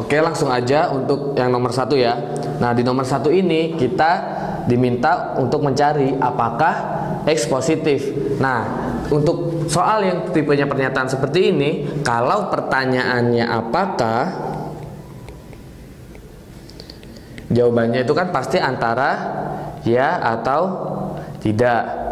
Oke, langsung aja untuk yang nomor 1 ya. Nah, di nomor 1 ini kita diminta untuk mencari apakah X positif. Nah, untuk soal yang tipenya pernyataan seperti ini, kalau pertanyaannya apakah, jawabannya itu kan pasti antara ya atau tidak.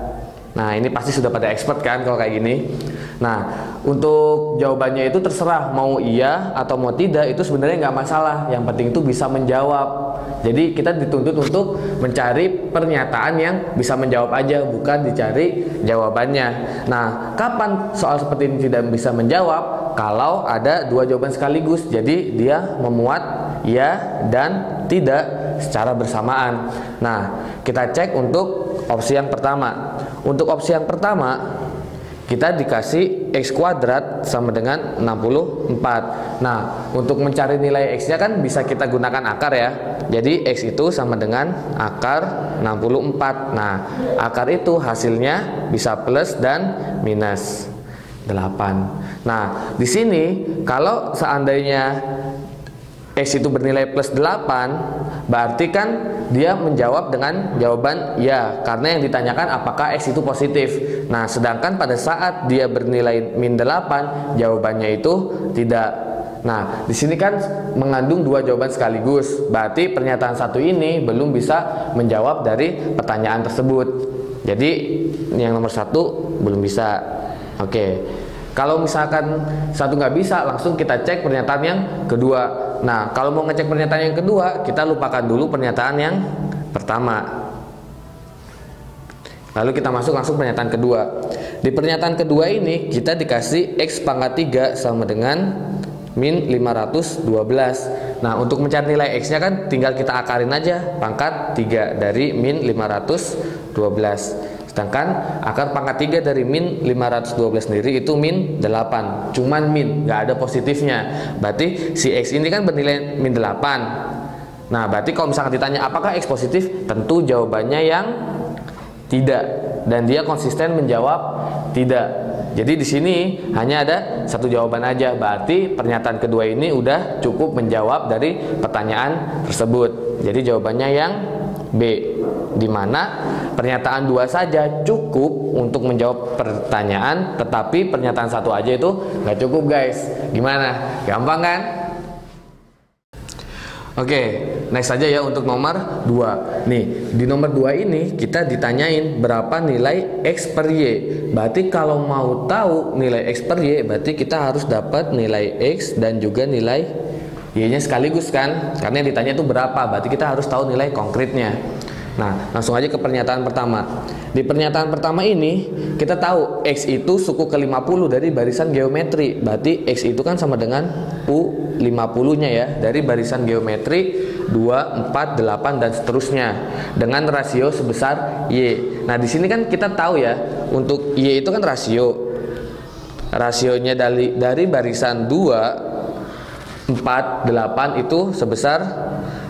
Nah, ini pasti sudah pada expert kan kalau kayak gini. Nah, untuk jawabannya itu terserah mau iya atau mau tidak, itu sebenarnya nggak masalah. Yang penting itu bisa menjawab. Jadi kita dituntut untuk mencari pernyataan yang bisa menjawab aja, bukan dicari jawabannya. Nah, kapan soal seperti ini tidak bisa menjawab? Kalau ada dua jawaban sekaligus. Jadi dia memuat ya dan tidak secara bersamaan. Nah, kita cek untuk opsi yang pertama. Untuk opsi yang pertama, kita dikasih X kuadrat sama dengan 64. Nah, untuk mencari nilai X-nya kan bisa kita gunakan akar ya. Jadi X itu sama dengan akar 64. Nah, akar itu hasilnya bisa plus dan minus 8. Nah, di sini kalau seandainya X itu bernilai plus 8, berarti kan dia menjawab dengan jawaban ya, karena yang ditanyakan apakah X itu positif. Nah, sedangkan pada saat dia bernilai min 8, jawabannya itu tidak. Nah, di sini kan mengandung dua jawaban sekaligus, berarti pernyataan satu ini belum bisa menjawab dari pertanyaan tersebut. Jadi yang nomor 1 belum bisa. Oke, kalau misalkan satu nggak bisa, langsung kita cek pernyataan yang kedua. Nah, kalau mau ngecek pernyataan yang kedua, kita lupakan dulu pernyataan yang pertama. Lalu kita masuk langsung pernyataan kedua. Di pernyataan kedua ini kita dikasih X pangkat 3 sama dengan min 512. Nah, untuk mencari nilai X nya kan tinggal kita akarin aja pangkat 3 dari min 512. Sedangkan akar pangkat 3 dari min 512 sendiri itu min 8. Cuman min, nggak ada positifnya. Berarti si X ini kan bernilai min 8. Nah, berarti kalau misalkan ditanya apakah X positif, tentu jawabannya yang tidak. Dan dia konsisten menjawab tidak. Jadi di sini hanya ada satu jawaban aja. Berarti pernyataan kedua ini udah cukup menjawab dari pertanyaan tersebut. Jadi jawabannya yang B, di mana pernyataan 2 saja cukup untuk menjawab pertanyaan, tetapi pernyataan 1 aja itu nggak cukup guys. Gimana? Gampang kan? Oke, next aja ya untuk nomor 2. Nih, di nomor 2 ini kita ditanyain berapa nilai X per Y. Berarti kalau mau tahu nilai X per Y, berarti kita harus dapat nilai X dan juga nilai Y-nya sekaligus kan? Karena yang ditanya itu berapa, berarti kita harus tahu nilai konkretnya. Nah, langsung aja ke pernyataan pertama. Di pernyataan pertama ini, kita tahu X itu suku ke-50 dari barisan geometri. Berarti X itu kan sama dengan U50-nya ya, dari barisan geometri 2, 4, 8, dan seterusnya. Dengan rasio sebesar Y. Nah, di sini kan kita tahu ya, untuk Y itu kan rasio. Rasionya dari barisan 2, 4, 8 itu sebesar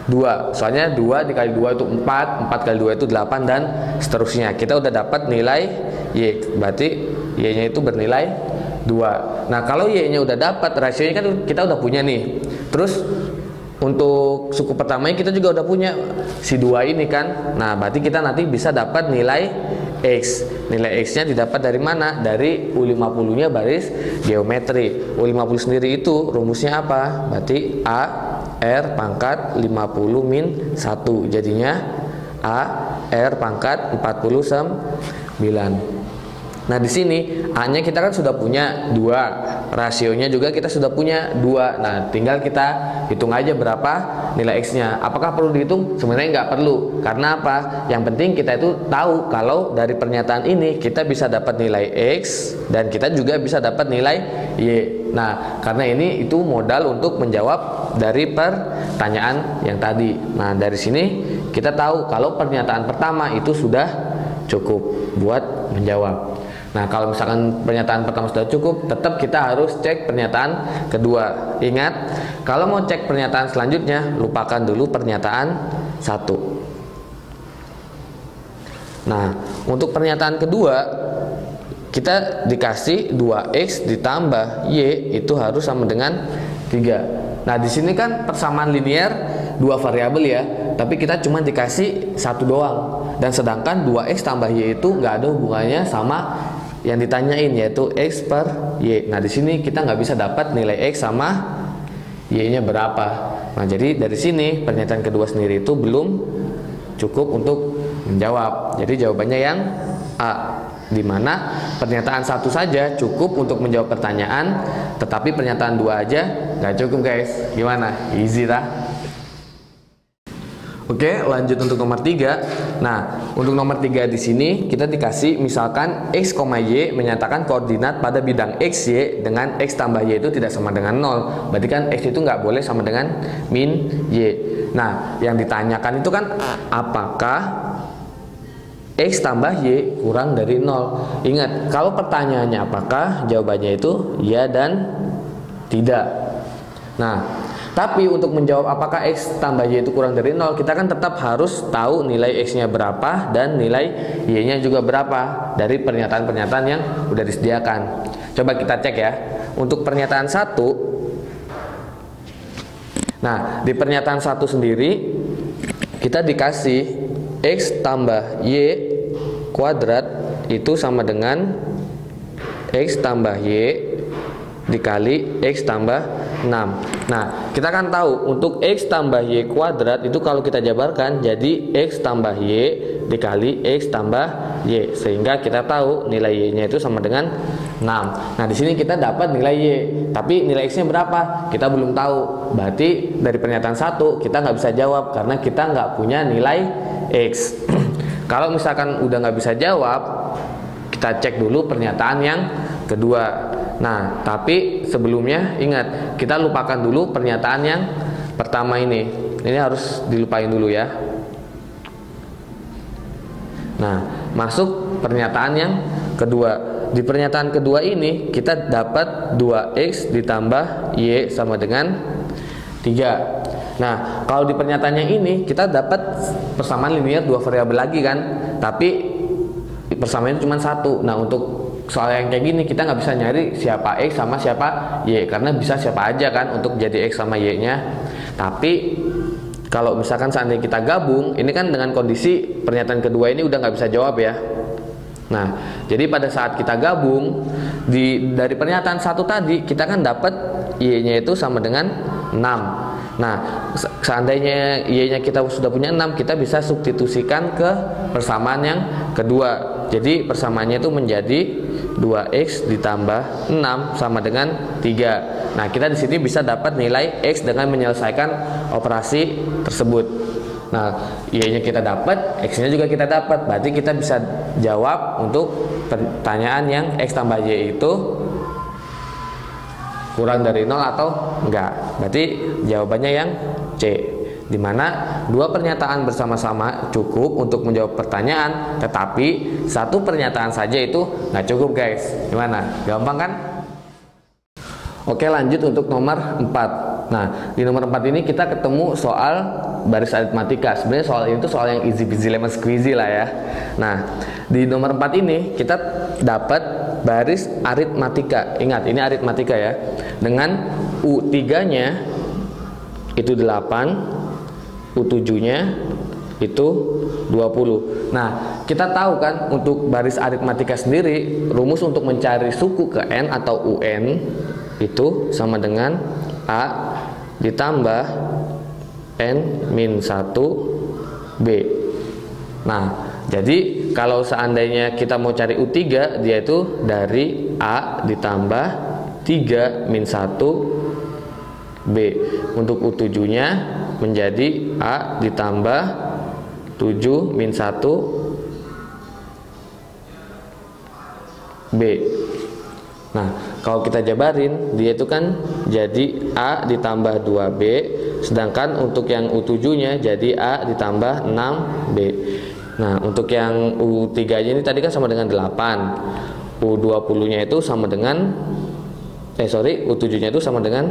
2. Soalnya 2 dikali 2 itu 4, 4 kali 2 itu 8, dan seterusnya. Kita udah dapat nilai Y. Berarti Y-nya itu bernilai 2. Nah, kalau Y-nya udah dapat, rasionya kan kita udah punya nih. Terus untuk suku pertamanya kita juga udah punya si 2 ini kan. Nah, berarti kita nanti bisa dapat nilai X. Nilai X-nya didapat dari mana? Dari U50-nya baris geometri. U50 sendiri itu rumusnya apa? Berarti A R pangkat 50 min 1. Jadinya A R pangkat 49. Nah, di sini A-nya kita kan sudah punya 2, rasionya juga kita sudah punya 2. Nah, tinggal kita hitung aja berapa nilai X-nya. Apakah perlu dihitung? Sebenarnya nggak perlu. Karena apa? Yang penting kita itu tahu kalau dari pernyataan ini kita bisa dapat nilai X dan kita juga bisa dapat nilai Y. Nah, karena ini itu modal untuk menjawab dari pertanyaan yang tadi. Nah, dari sini kita tahu kalau pernyataan pertama itu sudah cukup buat menjawab. Nah, kalau misalkan pernyataan pertama sudah cukup, tetap kita harus cek pernyataan kedua. Ingat, kalau mau cek pernyataan selanjutnya, lupakan dulu pernyataan 1. Nah, untuk pernyataan kedua, kita dikasih 2X ditambah Y itu harus sama dengan 3. Nah, di sini kan persamaan linear dua variabel ya, tapi kita cuma dikasih satu doang. Dan sedangkan 2x tambah y itu nggak ada hubungannya sama yang ditanyain, yaitu x per y. Nah, di sini kita nggak bisa dapat nilai x sama y-nya berapa. Nah, jadi dari sini pernyataan kedua sendiri itu belum cukup untuk menjawab. Jadi jawabannya yang A, di mana pernyataan satu saja cukup untuk menjawab pertanyaan, tetapi pernyataan dua aja nggak cukup guys. Gimana? Easy lah. Oke, lanjut untuk nomor 3. Nah, untuk nomor 3 di sini kita dikasih misalkan x, y menyatakan koordinat pada bidang x, y dengan x tambah y itu tidak sama dengan 0. Berarti kan x itu nggak boleh sama dengan min y. Nah, yang ditanyakan itu kan apakah x tambah y kurang dari 0. Ingat, kalau pertanyaannya apakah, jawabannya itu ya dan tidak. Nah, tapi untuk menjawab apakah x tambah y itu kurang dari 0, kita kan tetap harus tahu nilai x-nya berapa dan nilai y-nya juga berapa dari pernyataan-pernyataan yang udah disediakan. Coba kita cek ya. Untuk pernyataan 1, nah, di pernyataan 1 sendiri kita dikasih x tambah y kuadrat itu sama dengan x tambah y dikali x tambah 6. Nah, kita kan tahu untuk x tambah y kuadrat itu kalau kita jabarkan jadi x tambah y dikali x tambah y, sehingga kita tahu nilai y-nya itu sama dengan 6. Nah, di sini kita dapat nilai y, tapi nilai x-nya berapa? Kita belum tahu. Berarti dari pernyataan 1 kita nggak bisa jawab karena kita nggak punya nilai x. Kalau misalkan udah nggak bisa jawab, kita cek dulu pernyataan yang kedua. Nah, tapi sebelumnya ingat, kita lupakan dulu pernyataan yang pertama ini. Ini harus dilupain dulu ya. Nah, masuk pernyataan yang kedua. Di pernyataan kedua ini kita dapat 2x ditambah y sama dengan 3. Nah, kalau di pernyataannya ini kita dapat persamaan linear dua variabel lagi kan, tapi persamaannya cuma satu. Nah, untuk soal yang kayak gini kita nggak bisa nyari siapa x sama siapa y, karena bisa siapa aja kan untuk jadi x sama y nya. Tapi kalau misalkan seandainya kita gabung, ini kan dengan kondisi pernyataan kedua ini udah nggak bisa jawab ya. Nah, jadi pada saat kita gabung dari pernyataan 1 tadi kita kan dapat y nya itu sama dengan 6. Nah, seandainya y nya kita sudah punya 6, kita bisa substitusikan ke persamaan yang kedua. Jadi persamaannya itu menjadi 2x ditambah 6 sama dengan 3. Nah, kita di sini bisa dapat nilai x dengan menyelesaikan operasi tersebut. Nah, y-nya kita dapat, x-nya juga kita dapat. Berarti kita bisa jawab untuk pertanyaan yang x tambah y itu kurang dari 0 atau enggak. Berarti jawabannya yang C, di mana dua pernyataan bersama-sama cukup untuk menjawab pertanyaan, tetapi satu pernyataan saja itu nggak cukup guys. Gimana? Gampang kan? Oke, lanjut untuk nomor 4. Nah, di nomor 4 ini kita ketemu soal baris aritmatika. Sebenarnya soal ini tuh soal yang easy peasy lemon squeezy lah ya. Nah, di nomor 4 ini kita dapat baris aritmatika. Ingat, ini aritmatika ya. Dengan U3-nya itu 8, U7-nya itu 20. Nah, kita tahu kan untuk baris aritmatika sendiri, rumus untuk mencari suku ke n atau UN itu sama dengan A ditambah n-1 B. Nah, jadi kalau seandainya kita mau cari U3, dia itu dari A ditambah 3 min 1 B. Untuk U7-nya menjadi A ditambah 7 min 1 B. Nah, kalau kita jabarin, dia itu kan jadi A ditambah 2B, sedangkan untuk yang U7-nya jadi A ditambah 6B. Nah, untuk yang U3-nya ini tadi kan sama dengan 8. U20-nya itu sama dengan U7-nya itu sama dengan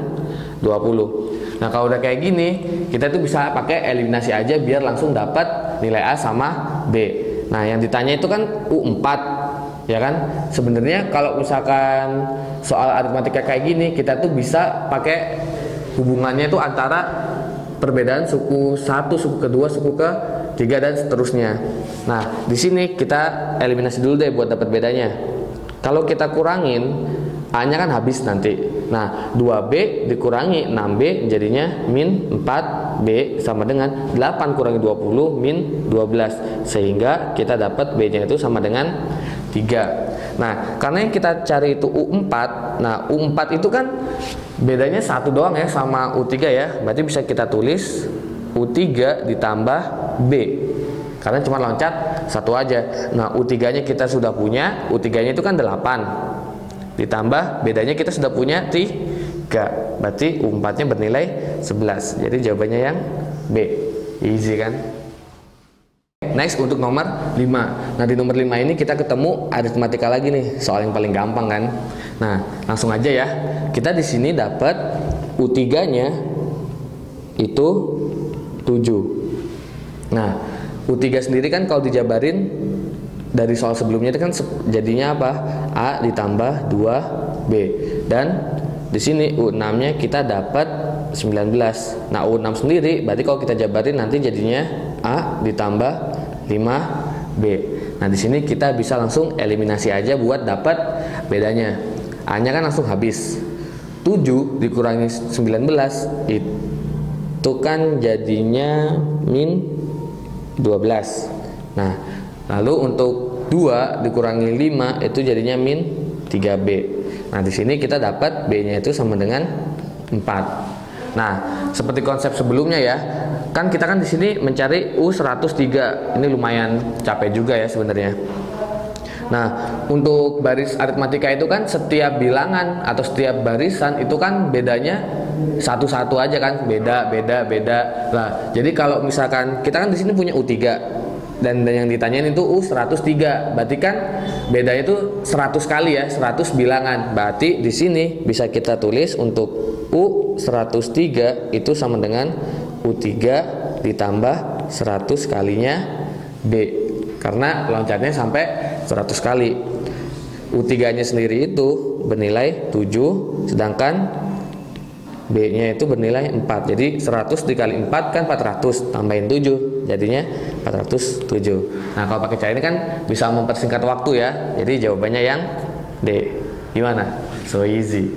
20. Nah, kalau udah kayak gini, kita tuh bisa pakai eliminasi aja biar langsung dapat nilai A sama B. Nah, yang ditanya itu kan U4, ya kan? Sebenarnya kalau misalkan soal aritmatika kayak gini, kita tuh bisa pakai hubungannya itu antara perbedaan suku 1, suku kedua, suku ketiga dan seterusnya. Nah, di sini kita eliminasi dulu deh buat dapat bedanya. Kalau kita kurangin, A-nya kan habis nanti. Nah, 2B dikurangi 6B jadinya min 4B sama dengan 8 kurangi 20 min 12. Sehingga kita dapat B-nya itu sama dengan 3. Nah, karena yang kita cari itu U4. Nah, U4 itu kan bedanya 1 doang ya sama U3 ya. Berarti bisa kita tulis U3 ditambah B. Karena cuma loncat 1 aja. Nah, U3-nya kita sudah punya. U3-nya itu kan 8. Ditambah bedanya kita sudah punya 3. Berarti U4-nya bernilai 11. Jadi jawabannya yang B. Easy kan? Next untuk nomor 5. Nah, di nomor 5 ini kita ketemu aritmatika lagi nih, soal yang paling gampang kan. Nah, langsung aja ya. Kita di sini dapat U3-nya itu 7. Nah, U3 sendiri kan kalau dijabarin dari soal sebelumnya itu kan jadinya apa? A ditambah 2B. Dan di sini U6-nya kita dapat 19. Nah, U6 sendiri berarti kalau kita jabarin nanti jadinya A ditambah 5B. Nah, di sini kita bisa langsung eliminasi aja buat dapat bedanya. A-nya kan langsung habis. 7 dikurangi 19 itu kan jadinya min 12. Nah, lalu untuk 2 dikurangi 5 itu jadinya min 3B. Nah, di sini kita dapat B-nya itu sama dengan 4. Nah, seperti konsep sebelumnya ya. Kan kita kan di sini mencari U103. Ini lumayan capek juga ya sebenarnya. Nah, untuk baris aritmatika itu kan setiap bilangan atau setiap barisan itu kan bedanya satu-satu aja kan, beda. Nah, jadi kalau misalkan kita kan di sini punya U3 dan yang ditanyain itu U103, berarti kan bedanya itu 100 kali ya, 100 bilangan. Berarti di sini bisa kita tulis untuk U103 itu sama dengan U3 ditambah 100 kalinya B. Karena loncatnya sampai 100 kali. U3-nya sendiri itu bernilai 7, sedangkan B-nya itu bernilai 4. Jadi 100 dikali 4 kan 400, tambahin 7, jadinya 407. Nah, kalau pakai cara ini kan bisa mempersingkat waktu ya. Jadi jawabannya yang D. Gimana? So easy.